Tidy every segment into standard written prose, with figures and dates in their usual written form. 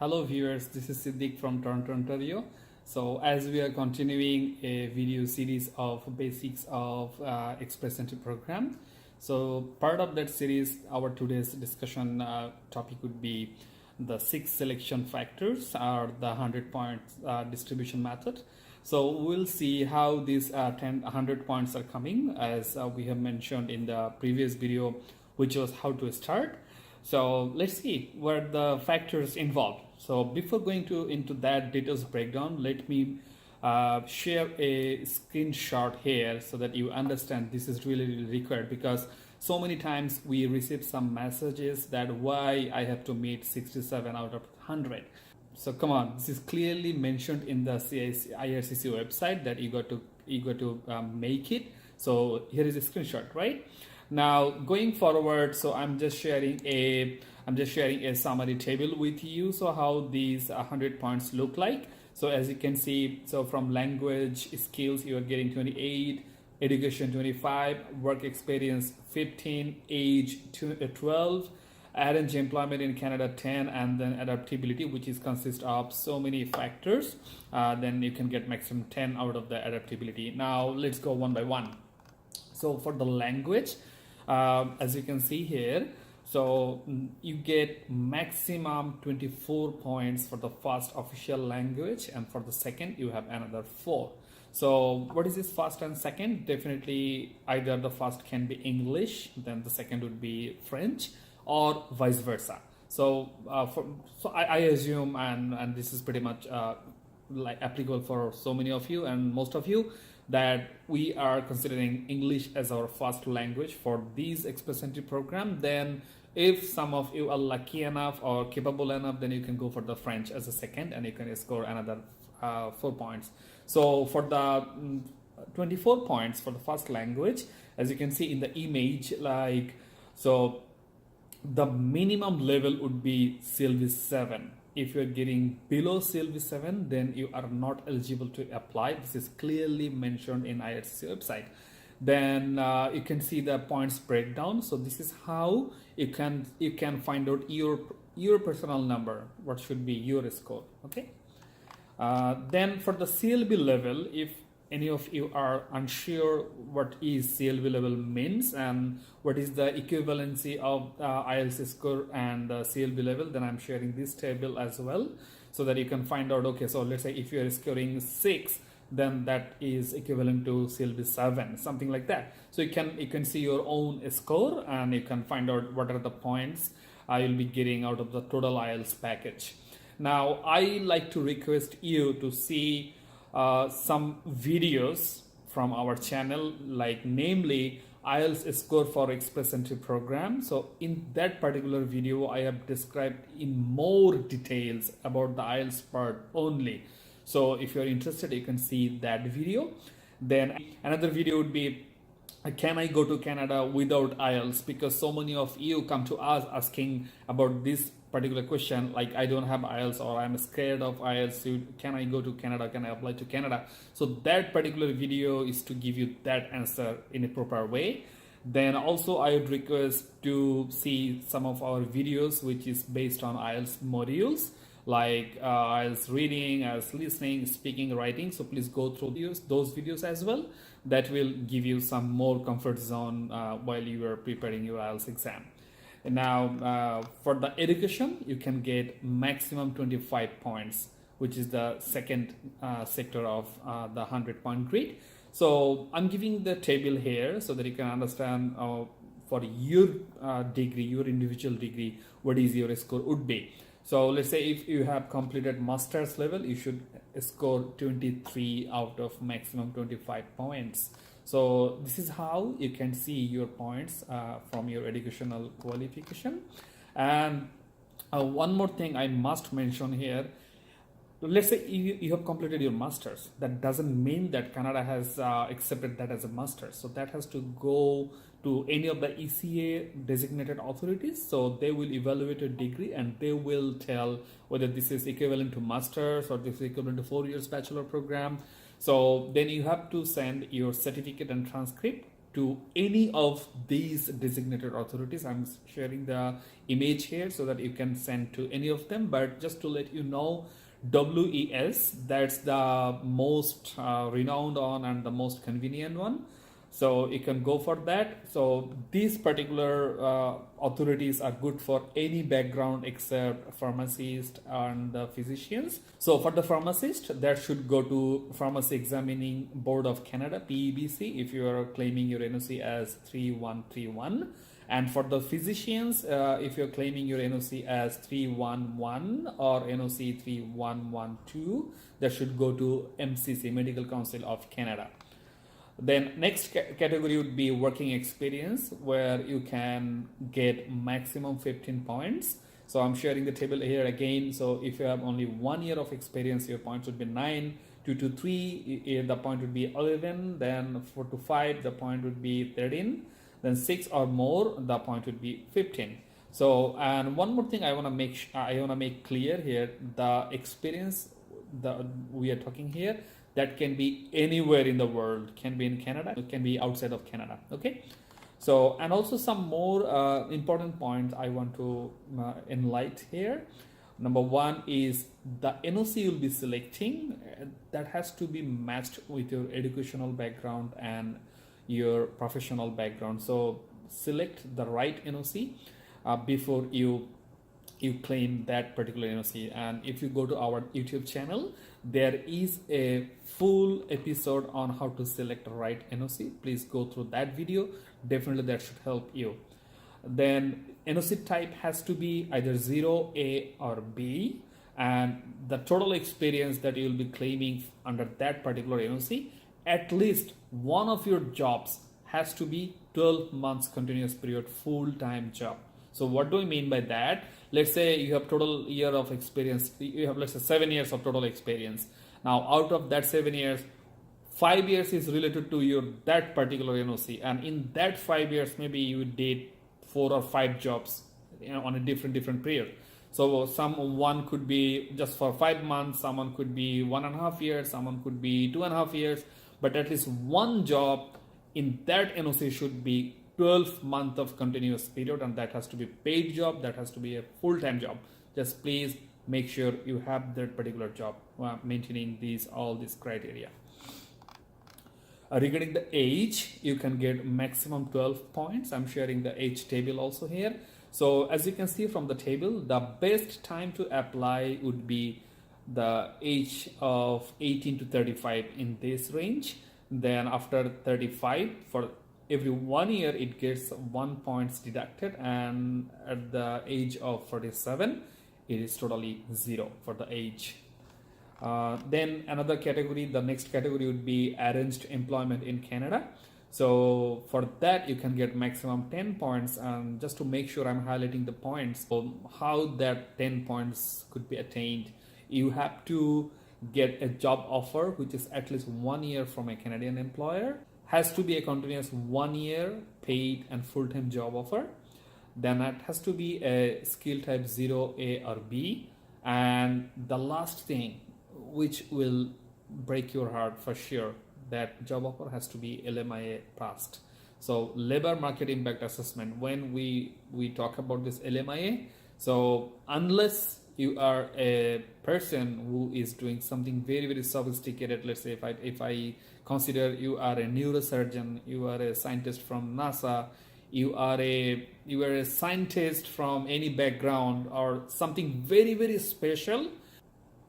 Hello viewers, this is Siddiq from Toronto, Ontario. So as we are continuing a video series of basics of Express Entry program, so part of that series, our today's discussion topic would be the 6 selection factors or the 100 points distribution method. So we'll see how these 100 points are coming, as we have mentioned in the previous video, which was how to start. So let's see what the factors involved. So before going into that details breakdown, let me share a screenshot here so that you understand this is really required, because so many times we receive some messages that why I have to meet 67 out of 100. So come on, this is clearly mentioned in the IRCC website that you got to make it. So here is a screenshot, right? Now going forward, so I'm just sharing a summary table with you. So how these 100 points look like. So as you can see, so from language skills you are getting 28, education 25, work experience 15, age 12, arrange employment in Canada 10, and then adaptability, which is consist of so many factors. Then you can get maximum 10 out of the adaptability. Now let's go one by one. So for the language, as you can see here, so you get maximum 24 points for the first official language, and for the second you have another 4. So what is this first and second? Definitely either the first can be English, then the second would be French, or vice versa. So I assume, and this is pretty much like applicable for so many of you and most of you, that we are considering English as our first language for these Express Entry program. Then if some of you are lucky enough or capable enough, then you can go for the French as a second, and you can score another 4 points. So for the 24 points for the first language, as you can see in the image, like, so the minimum level would be CLV 7. If you're getting below CLV 7, then you are not eligible to apply. This is clearly mentioned in IRCC website. Then you can see the points breakdown. So this is how you can find out your personal number, what should be your score. Okay. Then for the CLB level, if any of you are unsure what is CLB level means and what is the equivalency of IELTS score and CLB level, then I'm sharing this table as well, so that you can find out, okay, so let's say if you are scoring 6, then that is equivalent to CLB 7, something like that. So you can see your own score, and you can find out what are the points you'll be getting out of the total IELTS package. Now I like to request you to see some videos from our channel, like namely IELTS score for Express Entry program. So in that particular video, I have described in more details about the IELTS part only. So if you're interested, you can see that video. Then another video would be, can I go to Canada without IELTS? Because so many of you come to us asking about this particular question, like, I don't have IELTS, or I'm scared of IELTS. Can I go to Canada? Can I apply to Canada? So that particular video is to give you that answer in a proper way. Then also I would request to see some of our videos which is based on IELTS modules, like IELTS reading, IELTS listening, speaking, writing. So please go through those videos as well. That will give you some more comfort zone while you are preparing your IELTS exam. And now for the education, you can get maximum 25 points, which is the second sector of the 100 point grid. So I'm giving the table here so that you can understand for your degree, your individual degree, what is your score would be. So let's say if you have completed master's level, you should score 23 out of maximum 25 points. So this is how you can see your points from your educational qualification. And one more thing I must mention here, let's say you have completed your master's, that doesn't mean that Canada has accepted that as a master's. So that has to go to any of the ECA designated authorities. So they will evaluate your degree, and they will tell whether this is equivalent to master's or this is equivalent to 4 years bachelor program. So then you have to send your certificate and transcript to any of these designated authorities. I'm sharing the image here so that you can send to any of them, but just to let you know, WES, that's the most renowned one and the most convenient one. So you can go for that. So these particular authorities are good for any background except pharmacists and the physicians. So for the pharmacist, that should go to Pharmacy Examining Board of Canada, PEBC, if you are claiming your NOC as 3131. And for the physicians, if you're claiming your NOC as 311 or NOC 3112, that should go to MCC, Medical Council of Canada. Then next category would be working experience, where you can get maximum 15 points. So I'm sharing the table here again. So if you have only 1 year of experience, your points would be 9. 2 to 3, the point would be 11. Then 4 to 5, the point would be 13. Then 6 or more, the point would be 15. So, and one more thing I want to make clear here: the experience that we are talking here, that can be anywhere in the world. Can be in Canada, it can be outside of Canada. Okay. So, and also some more important points I want to enlighten here. Number one is the NOC you'll be selecting, that has to be matched with your educational background and your professional background. So select the right NOC before you claim that particular NOC. And if you go to our YouTube channel, there is a full episode on how to select the right NOC. Please go through that video. Definitely that should help you. Then NOC type has to be either 0, A or B, and the total experience that you will be claiming under that particular NOC, at least one of your jobs has to be 12 months continuous period full-time job. So what do I mean by that? Let's say you have total year of experience, you have, let's say, 7 years of total experience. Now out of that 7 years, 5 years is related to your that particular NOC, and in that 5 years maybe you did 4 or 5 jobs, on a different period. So someone could be just for 5 months, someone could be 1.5 years, someone could be 2.5 years, but at least one job in that NOC should be 12 months of continuous period, and that has to be paid job, that has to be a full-time job. Just please make sure you have that particular job maintaining all these criteria. Regarding the age, you can get maximum 12 points. I'm sharing the age table also here. So as you can see from the table, the best time to apply would be the age of 18 to 35 in this range. Then after 35, for every 1 year it gets 1 points deducted, and at the age of 47 it is totally 0 for the age. Then another category, the next category would be arranged employment in Canada. So for that you can get maximum 10 points, and just to make sure I'm highlighting the points, so how that 10 points could be attained, you have to get a job offer which is at least 1 year from a Canadian employer, has to be a continuous 1 year paid and full-time job offer. Then it has to be a skill type 0, A or B, and the last thing which will break your heart for sure, that job offer has to be LMIA passed. So labor market impact assessment, when we talk about this LMIA, so unless you are a person who is doing something very sophisticated, let's say if I consider you are a neurosurgeon, you are a scientist from NASA, you are a scientist from any background or something very special.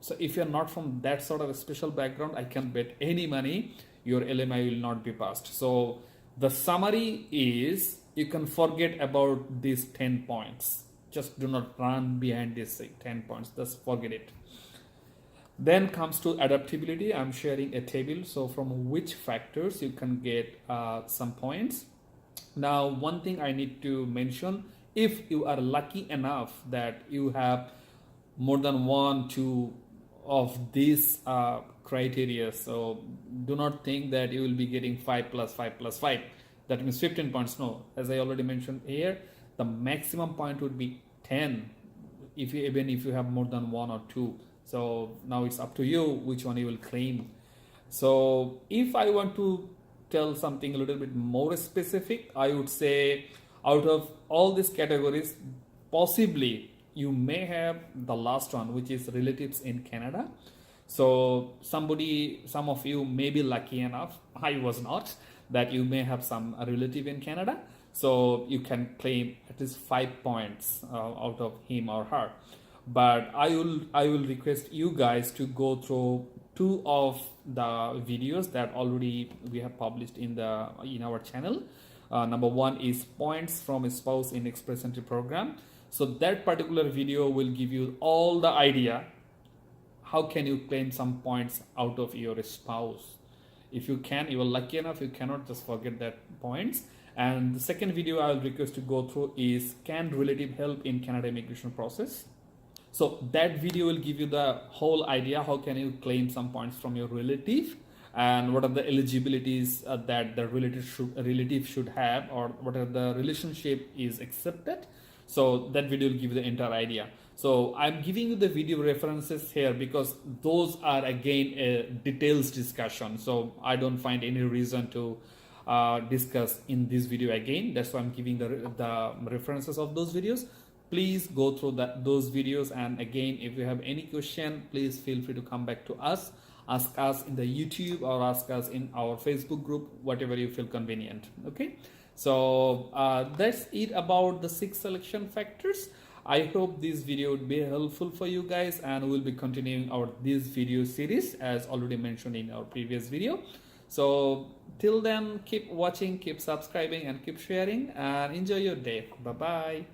So if you're not from that sort of a special background, I can bet any money your LMI will not be passed. So the summary is, you can forget about these 10 points. Just do not run behind these 10 points. Just forget it. Then comes to adaptability. I'm sharing a table. So from which factors you can get some points. Now, one thing I need to mention, if you are lucky enough that you have more than 1, 2 of these criteria, so do not think that you will be getting 5 plus 5 plus 5. That means 15 points. No, as I already mentioned here, the maximum point would be 10 even if you have more than 1 or 2. So now it's up to you which one you will claim. So if I want to tell something a little bit more specific, I would say out of all these categories, possibly you may have the last one, which is relatives in Canada. So some of you may be lucky enough, I was not, that you may have some relative in Canada. So you can claim at least 5 points out of him or her. But I will request you guys to go through 2 of the videos that already we have published in our channel. Number 1 is points from a spouse in express entry program. So that particular video will give you all the idea how can you claim some points out of your spouse. If you can, you are lucky enough. You cannot, just forget that points. And the second video I will request to go through is, can relative help in Canada immigration process? So that video will give you the whole idea how can you claim some points from your relative, and what are the eligibilities that the relative should have, or what are the relationship is accepted. So that video will give you the entire idea. So I'm giving you the video references here because those are again a details discussion. So I don't find any reason to discuss in this video again. That's why I'm giving the references of those videos. Please go through those videos, and again, if you have any question, please feel free to come back to us, ask us in the YouTube or ask us in our Facebook group, whatever you feel convenient. Okay, so that's it about the 6 selection factors. I hope this video would be helpful for you guys, and we'll be continuing this video series as already mentioned in our previous video. So till then, keep watching, keep subscribing, and keep sharing, and enjoy your day. Bye bye.